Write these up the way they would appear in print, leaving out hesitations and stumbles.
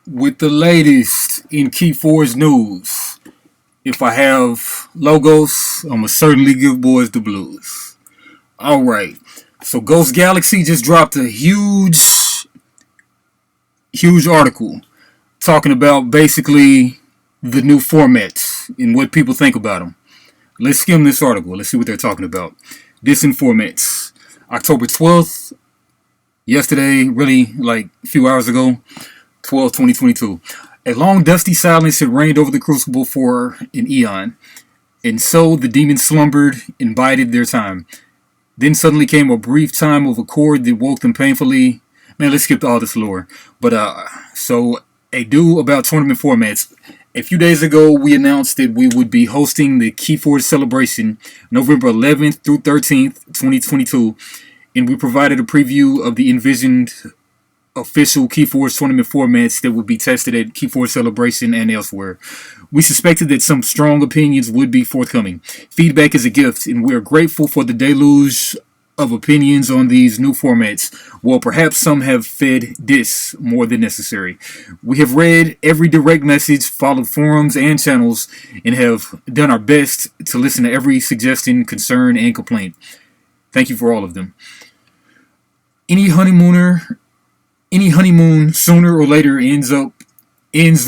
With the latest in KeyForge news, if I have logos, I'ma certainly give boys the blues. Alright, so Ghost Galaxy just dropped a huge article talking about basically the new formats and what people think about them. Let's skim this article. Let's see what they're talking about. Distant formats. October 12th, yesterday, really like a few hours ago, 2022. A long dusty silence had reigned over the Crucible for an eon, and so the demons slumbered and bided their time. Then suddenly came a brief time of accord that woke them painfully. Man, let's skip all this lore. But, so, a do about tournament formats. A few days ago, we announced that we would be hosting the KeyForge celebration November 11th through 13th, 2022, and we provided a preview of the envisioned official KeyForge tournament formats that would be tested at KeyForge Celebration and elsewhere. We suspected that some strong opinions would be forthcoming. Feedback is a gift, and we are grateful for the deluge of opinions on these new formats. While perhaps some have fed dis more than necessary. We have read every direct message, followed forums and channels, and have done our best to listen to every suggestion, concern, and complaint. Thank you for all of them. Any honeymoon sooner or later ends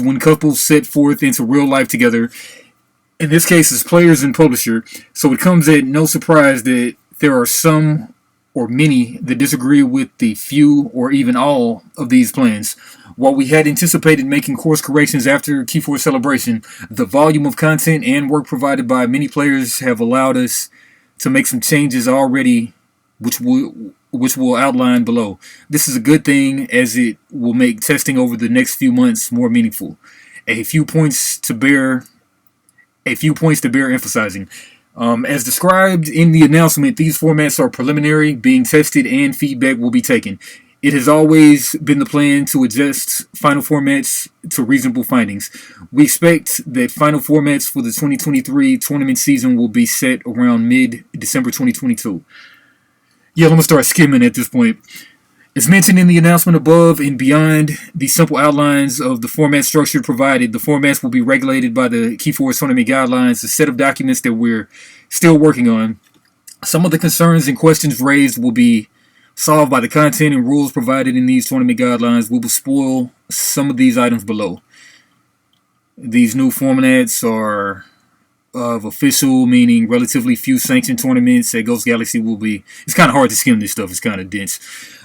when couples set forth into real life together. In this case, as players and publisher, so it comes at no surprise that there are some or many that disagree with the few or even all of these plans. While we had anticipated making course corrections after KeyForge Celebration, the volume of content and work provided by many players have allowed us to make some changes already, which we'll outline below. This is a good thing, as it will make testing over the next few months more meaningful. A few points to bear emphasizing. As described in the announcement, these formats are preliminary, being tested, and feedback will be taken. It has always been the plan to adjust final formats to reasonable findings. We expect that final formats for the 2023 tournament season will be set around mid-December 2022. Yeah, I'm going to start skimming at this point. As mentioned in the announcement above and beyond the simple outlines of the format structure provided, the formats will be regulated by the KeyForge Tournament Guidelines, a set of documents that we're still working on. Some of the concerns and questions raised will be solved by the content and rules provided in these tournament guidelines. We will spoil some of these items below. These new formats are of official, meaning relatively few sanctioned tournaments at Ghost Galaxy will be... It's kind of hard to skim this stuff. It's kind of dense.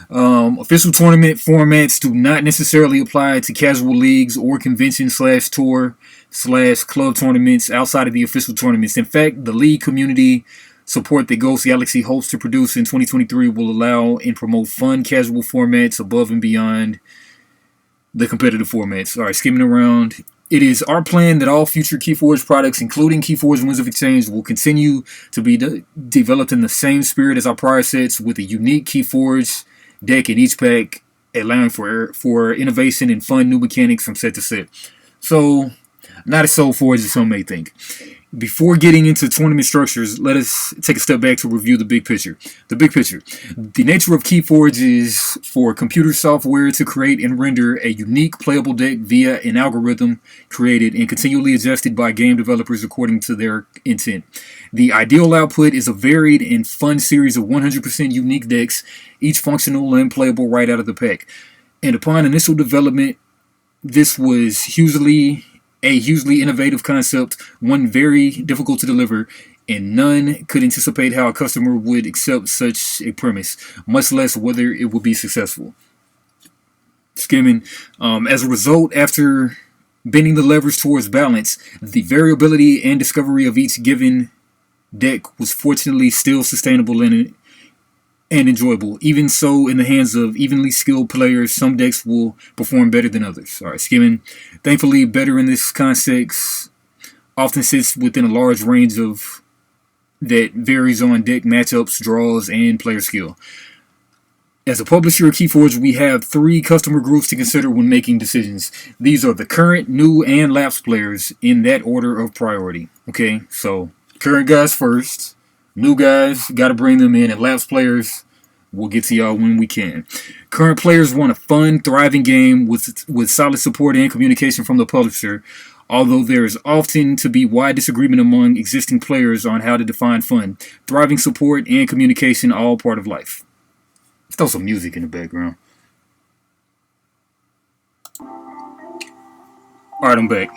Official tournament formats do not necessarily apply to casual leagues or convention/tour/club tournaments outside of the official tournaments. In fact, the league community support that Ghost Galaxy hopes to produce in 2023 will allow and promote fun casual formats above and beyond the competitive formats. All right, skimming around. It is our plan that all future KeyForge products, including KeyForge Winds of Exchange, will continue to be developed in the same spirit as our prior sets, with a unique KeyForge deck in each pack, allowing for innovation and fun new mechanics from set to set. So, not as soul forged as some may think. Before getting into tournament structures, let us take a step back to review the big picture. The big picture. The nature of KeyForge is for computer software to create and render a unique playable deck via an algorithm created and continually adjusted by game developers according to their intent. The ideal output is a varied and fun series of 100% unique decks, each functional and playable right out of the pack. And upon initial development, this was a hugely innovative concept, one very difficult to deliver, and none could anticipate how a customer would accept such a premise, much less whether it would be successful. Skimming. As a result, after bending the levers towards balance, the variability and discovery of each given deck was fortunately still sustainable and enjoyable. Even so, in the hands of evenly skilled players, some decks will perform better than others. All right, skimming. Thankfully, better in this context often sits within a large range of that varies on deck matchups, draws, and player skill. As a publisher of KeyForge, we have 3 customer groups to consider when making decisions. These are the current, new, and lapsed players in that order of priority. Okay, so current guys first. New guys, got to bring them in, and lapsed players, We'll get to y'all when we can. Current players want a fun, thriving game with solid support and communication from the publisher, although there is often to be wide disagreement among existing players on how to define fun. Thriving support and communication, all part of life. Let's throw some music in the background. Alright, I'm back.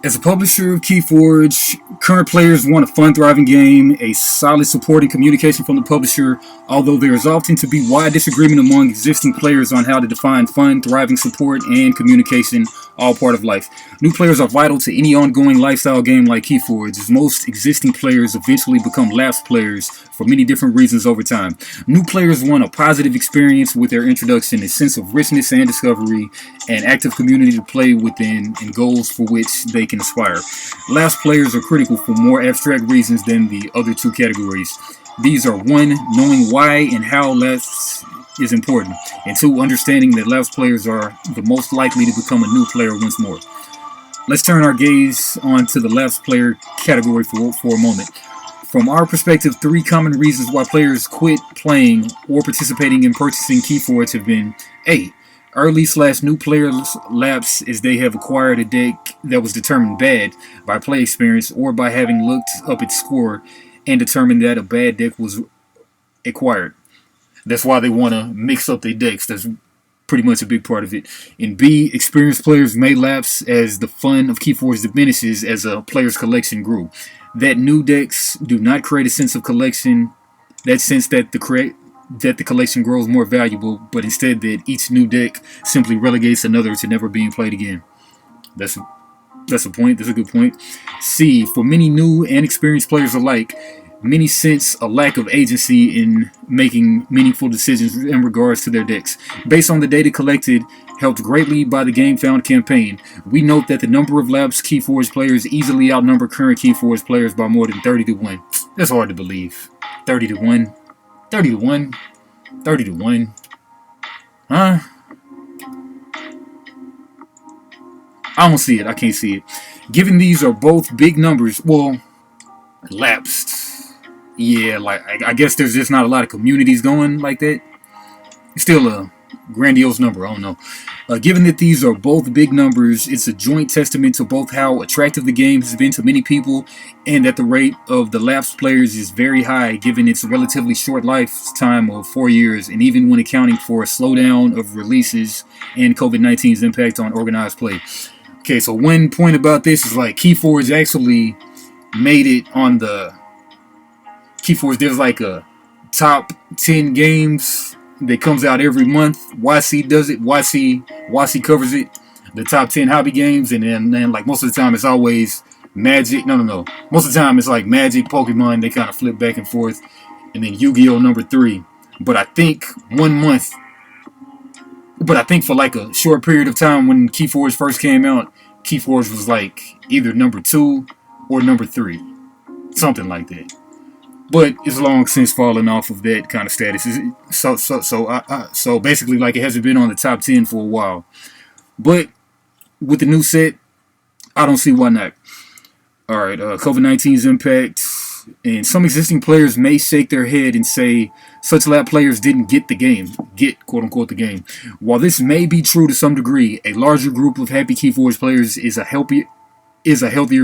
As a publisher of KeyForge, current players want a fun, thriving game, a solid support and communication from the publisher, although there is often to be wide disagreement among existing players on how to define fun, thriving support, and communication, all part of life. New players are vital to any ongoing lifestyle game like KeyForge, as most existing players eventually become lapsed players for many different reasons over time. New players want a positive experience with their introduction, a sense of richness and discovery, an active community to play within, and goals for which they can aspire. Lapsed players are critical for more abstract reasons than the other two categories. These are 1. Knowing why and how lapse is important, and 2. Understanding that lapsed players are the most likely to become a new player once more. Let's turn our gaze onto the lapsed player category for a moment. From our perspective, 3 common reasons why players quit playing or participating in purchasing KeyForge have been: A. Early/new players lapse as they have acquired a deck that was determined bad by play experience or by having looked up its score and determined that a bad deck was acquired. That's why they want to mix up their decks. That's pretty much a big part of it. And B, experienced players may lapse as the fun of KeyForge diminishes as a player's collection grew. That new decks do not create a sense of collection, that sense that the collection grows more valuable, but instead that each new deck simply relegates another to never being played again. That's a point. That's a good point. C, for many new and experienced players alike, many sense a lack of agency in making meaningful decisions in regards to their decks. Based on the data collected, helped greatly by the Game Found campaign, we note that the number of lapsed KeyForge players easily outnumber current KeyForge players by more than 30 to 1. That's hard to believe. 30 to 1. 30 to 1. 30 to 1. Huh? I don't see it. I can't see it. Given these are both big numbers, well, lapsed. Yeah, like, I guess there's just not a lot of communities going like that. It's still a grandiose number. I don't know. Given that these are both big numbers, it's a joint testament to both how attractive the game has been to many people and that the rate of the lapsed players is very high given its relatively short lifetime of 4 years, and even when accounting for a slowdown of releases and COVID-19's impact on organized play. Okay, so one point about this is like KeyForge actually made it on the KeyForge. There's like a top 10 games that comes out every month. YC does it. YC covers it. The top 10 hobby games, and then like most of the time it's always Magic. No. Most of the time it's like Magic, Pokemon. They kind of flip back and forth, and then Yu-Gi-Oh! Number 3. But I think for like a short period of time when KeyForge first came out, KeyForge was like either number 2 or number 3, something like that. But it's long since fallen off of that kind of status. So basically, like, it hasn't been on the top 10 for a while. But with the new set, I don't see why not. All right, COVID-19's impact, and some existing players may shake their head and say such lap players didn't get quote unquote the game. While this may be true to some degree, a larger group of happy KeyForge players is a healthier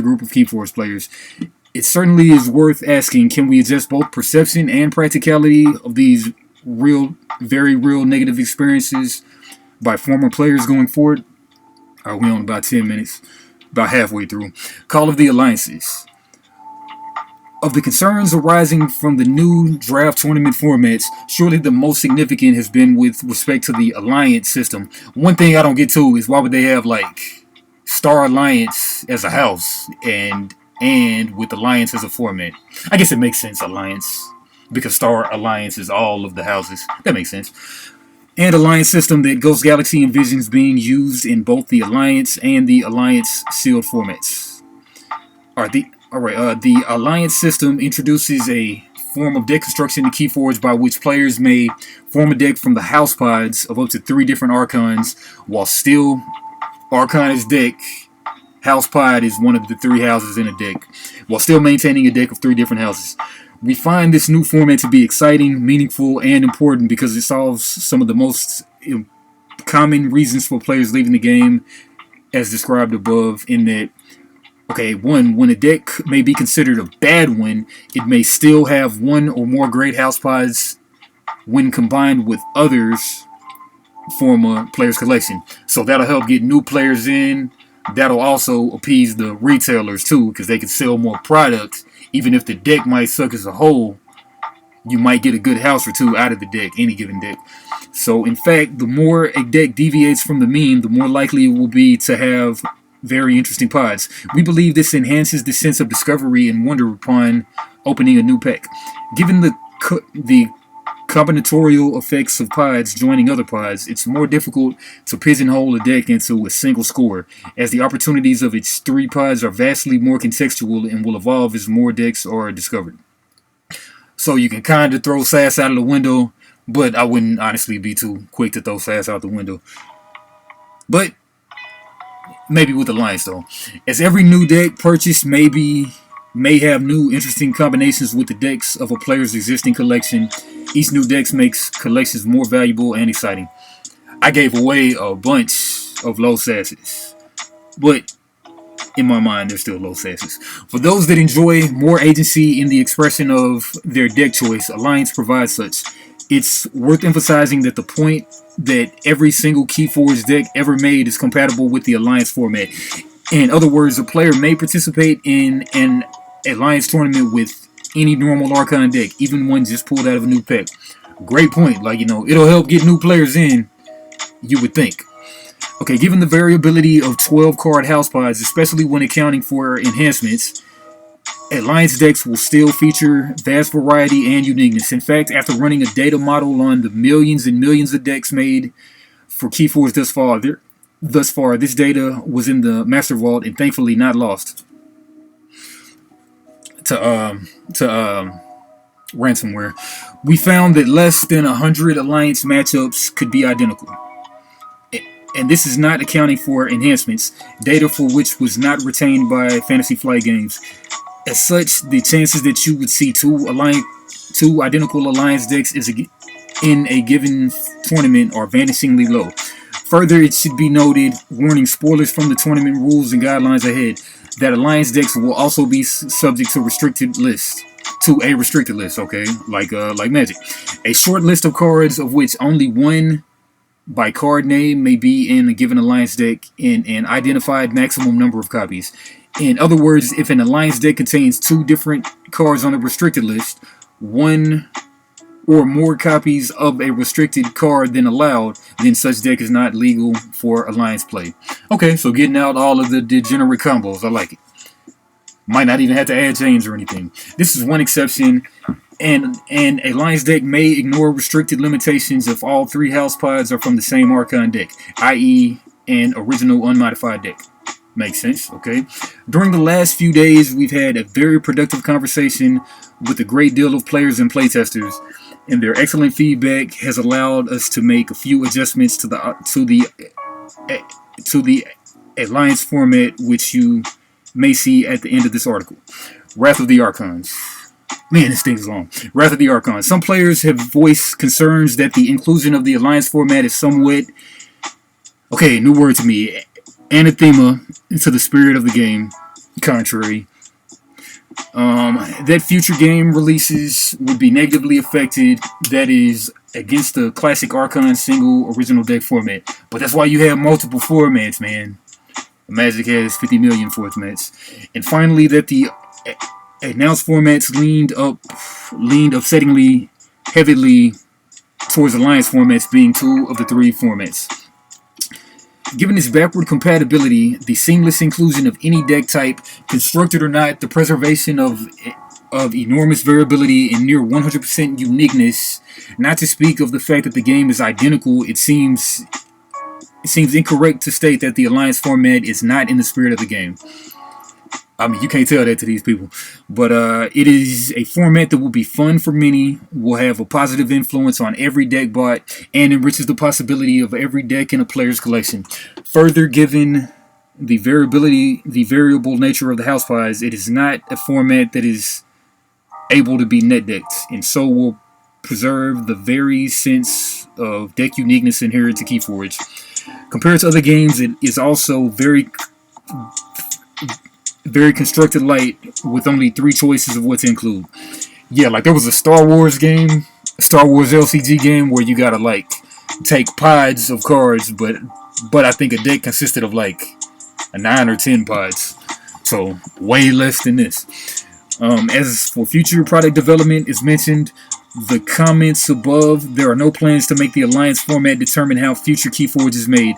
group of KeyForge players. It certainly is worth asking, can we adjust both perception and practicality of these very real negative experiences by former players going forward? All right, we're on about 10 minutes, about halfway through. Call of the Alliances. Of the concerns arising from the new draft tournament formats, surely the most significant has been with respect to the Alliance system. One thing I don't get to is why would they have, like, Star Alliance as a house and with Alliance as a format? I guess it makes sense, Alliance, because Star Alliance is all of the houses. That makes sense. And Alliance system that Ghost Galaxy envisions being used in both the Alliance and the Alliance sealed formats. The Alliance system introduces a form of deck construction to KeyForge by which players may form a deck from the house pods of up to 3 different Archons, while still Archon is deck. House pod is one of the 3 houses in a deck, while still maintaining a deck of 3 different houses. We find this new format to be exciting, meaningful, and important because it solves some of the most common reasons for players leaving the game, as described above, in that, okay, one, when a deck may be considered a bad one, it may still have one or more great house pods when combined with others form a player's collection. So that'll help get new players in. That'll also appease the retailers too, because they can sell more products. Even if the deck might suck as a whole, you might get a good house or two out of the deck, any given deck. So in fact, the more a deck deviates from the mean, the more likely it will be to have very interesting pods. We believe this enhances the sense of discovery and wonder upon opening a new pack. Given the combinatorial effects of pods joining other pods, it's more difficult to pigeonhole a deck into a single score, as the opportunities of its 3 pods are vastly more contextual and will evolve as more decks are discovered. So you can kind of throw SAS out of the window, but I wouldn't honestly be too quick to throw SAS out the window. But maybe with Alliance though, as every new deck purchased may have new interesting combinations with the decks of a player's existing collection. Each new deck makes collections more valuable and exciting. I gave away a bunch of low sasses, but in my mind, they're still low sasses. For those that enjoy more agency in the expression of their deck choice, Alliance provides such. It's worth emphasizing that the point that every single KeyForge deck ever made is compatible with the Alliance format. In other words, a player may participate in an Alliance tournament with any normal Archon deck, even one just pulled out of a new pack. Great point. Like, it'll help get new players in, you would think. Okay, given the variability of 12 card house pods, especially when accounting for enhancements, Alliance decks will still feature vast variety and uniqueness. In fact, after running a data model on the millions and millions of decks made for KeyForge thus far, this data was in the Master Vault and thankfully not lost to ransomware. We found that less than 100 Alliance matchups could be identical. And this is not accounting for enhancements, data for which was not retained by Fantasy Flight Games. As such, the chances that you would see two identical Alliance decks in a given tournament are vanishingly low. Further, it should be noted, warning, spoilers from the tournament rules and guidelines ahead, that Alliance decks will also be subject to a restricted list, okay, like Magic. A short list of cards of which only one by card name may be in a given Alliance deck in an identified maximum number of copies. In other words, if an Alliance deck contains 2 different cards on a restricted list, one or more copies of a restricted card than allowed, then such deck is not legal for Alliance play. Okay, so getting out all of the degenerate combos, I like it. Might not even have to add chains or anything. This is one exception, and an Alliance deck may ignore restricted limitations if all 3 house pods are from the same Archon deck, i.e. an original unmodified deck. Makes sense, okay? During the last few days, we've had a very productive conversation with a great deal of players and playtesters, and their excellent feedback has allowed us to make a few adjustments to the Alliance format, which you may see at the end of this article. Wrath of the Archons. Man, this thing is long. Wrath of the Archons. Some players have voiced concerns that the inclusion of the Alliance format is somewhat, okay, new word to me, anathema to the spirit of the game. Contrary. That future game releases would be negatively affected. That is against the classic Archon single original deck format. But that's why you have multiple formats, man. Magic has 50 million formats. And finally, that the announced formats leaned upsettingly heavily towards Alliance formats being 2 of the 3 formats. Given its backward compatibility, the seamless inclusion of any deck type, constructed or not, the preservation of enormous variability and near 100% uniqueness, not to speak of the fact that the game is identical, it seems incorrect to state that the Alliance format is not in the spirit of the game. I mean, you can't tell that to these people. But it is a format that will be fun for many, will have a positive influence on every deck bought, and enriches the possibility of every deck in a player's collection. Further, given the variable nature of the house pods, it is not a format that is able to be net decked, and so will preserve the very sense of deck uniqueness inherent to KeyForge. Compared to other games, it is also very constructed light, with only 3 choices of what to include. Yeah, like there was a Star Wars game, Star Wars LCG game, where you gotta like take pods of cards, but I think a deck consisted of like a 9 or 10 pods, so way less than this. As for future product development, as mentioned, the comments above, there are no plans to make the Alliance format determine how future KeyForge is made.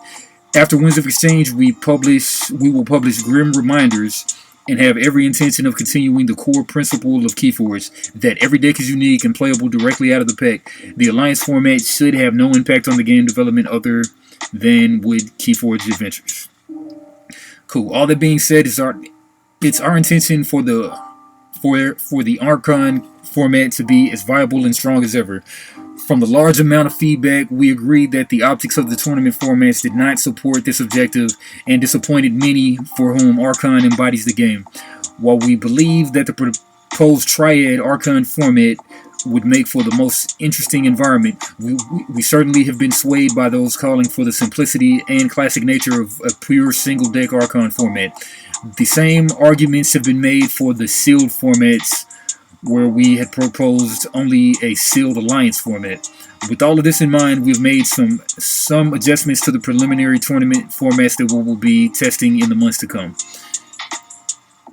After Winds of Exchange, we will publish grim reminders and have every intention of continuing the core principle of KeyForge, that every deck is unique and playable directly out of the pack. The Alliance format should have no impact on the game development other than with KeyForge adventures. Cool. All that being said, it's our intention for the Archon format to be as viable and strong as ever. From the large amount of feedback, we agreed that the optics of the tournament formats did not support this objective and disappointed many for whom Archon embodies the game. While we believe that the proposed Triad Archon format would make for the most interesting environment, we certainly have been swayed by those calling for the simplicity and classic nature of a pure single-deck Archon format. The same arguments have been made for the sealed formats, where we had proposed only a sealed Alliance format. With all of this in mind, we've made some adjustments to the preliminary tournament formats that we will be testing in the months to come.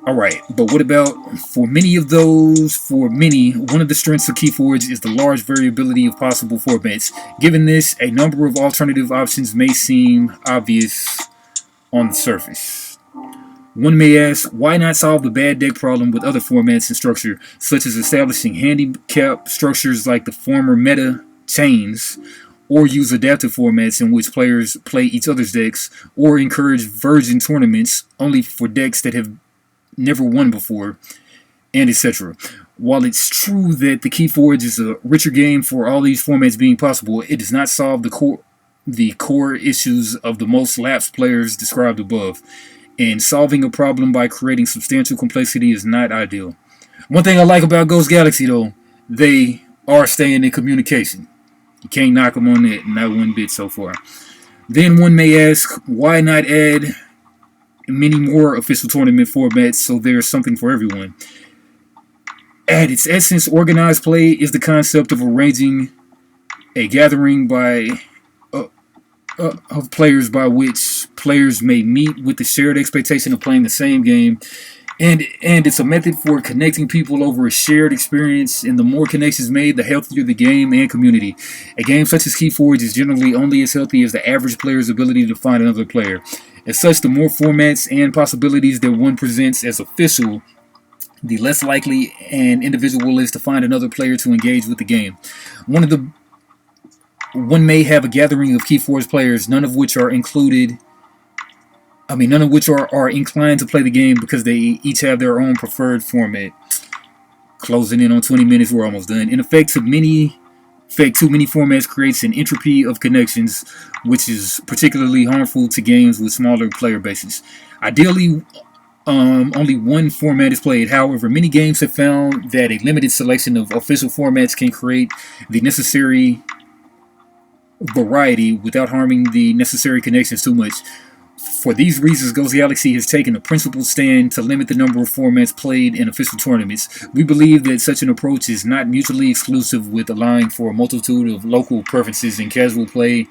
Alright, but what about for many, one of the strengths of KeyForge is the large variability of possible formats. Given this, a number of alternative options may seem obvious on the surface. One may ask, why not solve the bad deck problem with other formats and structure, such as establishing handicap structures like the former meta chains, or use adaptive formats in which players play each other's decks, or encourage virgin tournaments only for decks that have never won before, and etc. While it's true that the KeyForge is a richer game for all these formats being possible, it does not solve the core issues of the most lapsed players described above. And solving a problem by creating substantial complexity is not ideal. One thing I like about Ghost Galaxy, though, they are staying in communication. You can't knock them on that, not one bit so far. Then one may ask, why not add many more official tournament formats so there's something for everyone? At its essence, organized play is the concept of arranging a gathering of players by which players may meet with the shared expectation of playing the same game, and it's a method for connecting people over a shared experience, and the more connections made, the healthier the game and community. A game such as KeyForge is generally only as healthy as the average player's ability to find another player. As such, the more formats and possibilities that one presents as official, the less likely an individual is to find another player to engage with the game. One may have a gathering of KeyForge players, none of which are inclined to play the game because they each have their own preferred format. Closing in on 20 minutes, we're almost done. In effect, too many formats creates an entropy of connections, which is particularly harmful to games with smaller player bases. Ideally, only one format is played. However, many games have found that a limited selection of official formats can create the necessary variety without harming the necessary connections too much. For these reasons, Ghost Galaxy has taken a principled stand to limit the number of formats played in official tournaments. We believe that such an approach is not mutually exclusive with allowing for a multitude of local preferences in casual play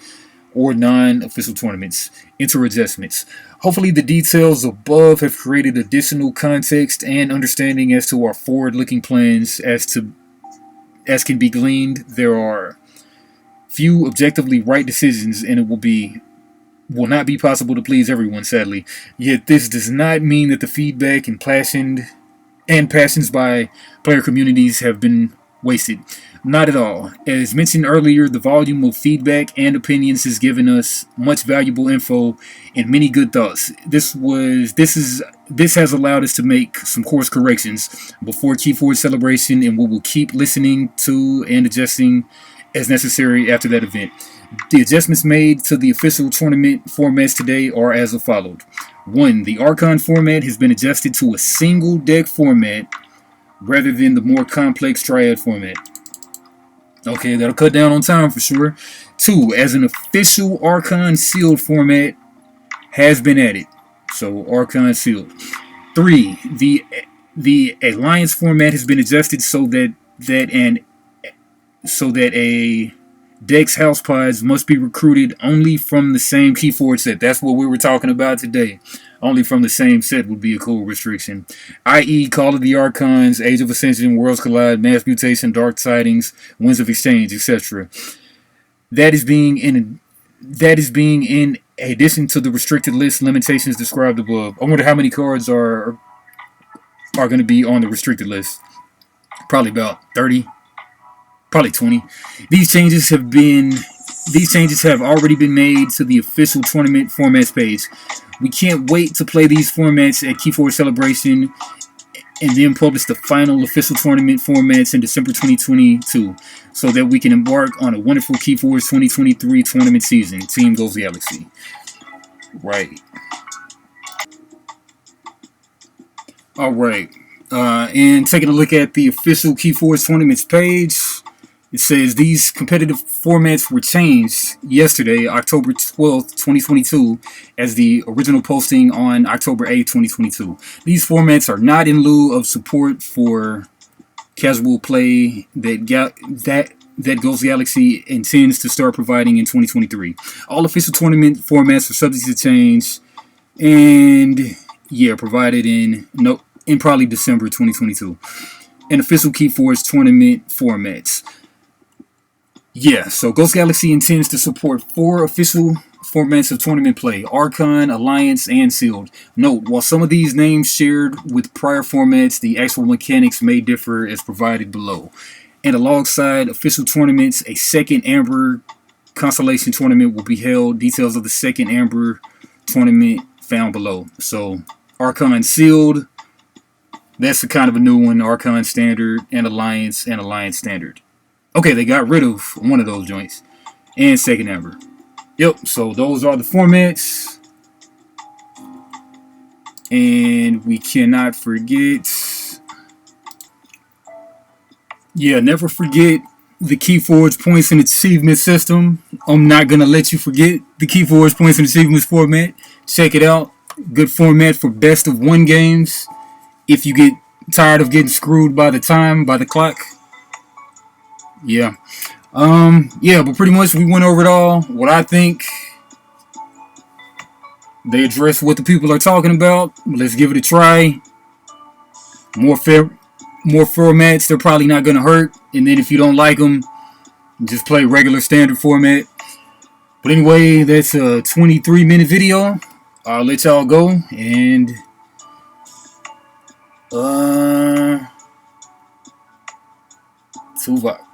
or non-official tournaments. Enter adjustments. Hopefully the details above have created additional context and understanding as to our forward-looking plans. As can be gleaned, there are few objectively right decisions, and it will not be possible to please everyone, sadly. Yet this does not mean that the feedback and passions by player communities have been wasted. Not at all. As mentioned earlier, the volume of feedback and opinions has given us much valuable info and many good thoughts. This has allowed us to make some course corrections before KeyForge celebration, and we will keep listening to and adjusting as necessary after that event. The adjustments made to the official tournament formats today are as followed. 1. The Archon format has been adjusted to a single deck format rather than the more complex triad format. Okay, that'll cut down on time for sure. 2, as an official Archon sealed format has been added. So Archon sealed. 3, the alliance format has been adjusted so that a Dex house pods must be recruited only from the same KeyForge set. That's what we were talking about today. Only from the same set would be a cool restriction. I.e. Call of the Archons, Age of Ascension, Worlds Collide, Mass Mutation, Dark Tidings, Winds of Exchange, etc. That is being in addition to the restricted list limitations described above. I wonder how many cards are going to be on the restricted list. Probably about 30. Probably 20. These changes have already been made to the official tournament formats page. We can't wait to play these formats at KeyForge Celebration and then publish the final official tournament formats in December 2022 so that we can embark on a wonderful KeyForge 2023 tournament season. Team Goes Galaxy. Right. Alright. And taking a look at the official KeyForge tournaments page, it says these competitive formats were changed yesterday, October 12th, 2022, as the original posting on October 8th, 2022. These formats are not in lieu of support for casual play that Ghost Galaxy intends to start providing in 2023. All official tournament formats are subject to change, and provided in probably December 2022. And official KeyForge tournament formats. So Ghost Galaxy intends to support 4 official formats of tournament play: Archon, Alliance, and Sealed. Note, while some of these names shared with prior formats, the actual mechanics may differ as provided below. And alongside official tournaments, a second Amber Constellation tournament will be held. Details of the second Amber tournament found below. So Archon Sealed, that's a kind of a new one. Archon Standard and Alliance Standard. Okay, they got rid of one of those joints. And second Amber. Yep, so those are the formats. And we cannot forget. Never forget the KeyForge points and achievement system. I'm not going to let you forget the KeyForge points and achievements format. Check it out. Good format for best of 1 games. If you get tired of getting screwed by the clock. But pretty much we went over it all. What I think, they address what the people are talking about. Let's give it a try. More formats, they're probably not going to hurt. And then if you don't like them, just play regular standard format. But anyway, that's a 23-minute video. I'll let y'all go. And Tuvok.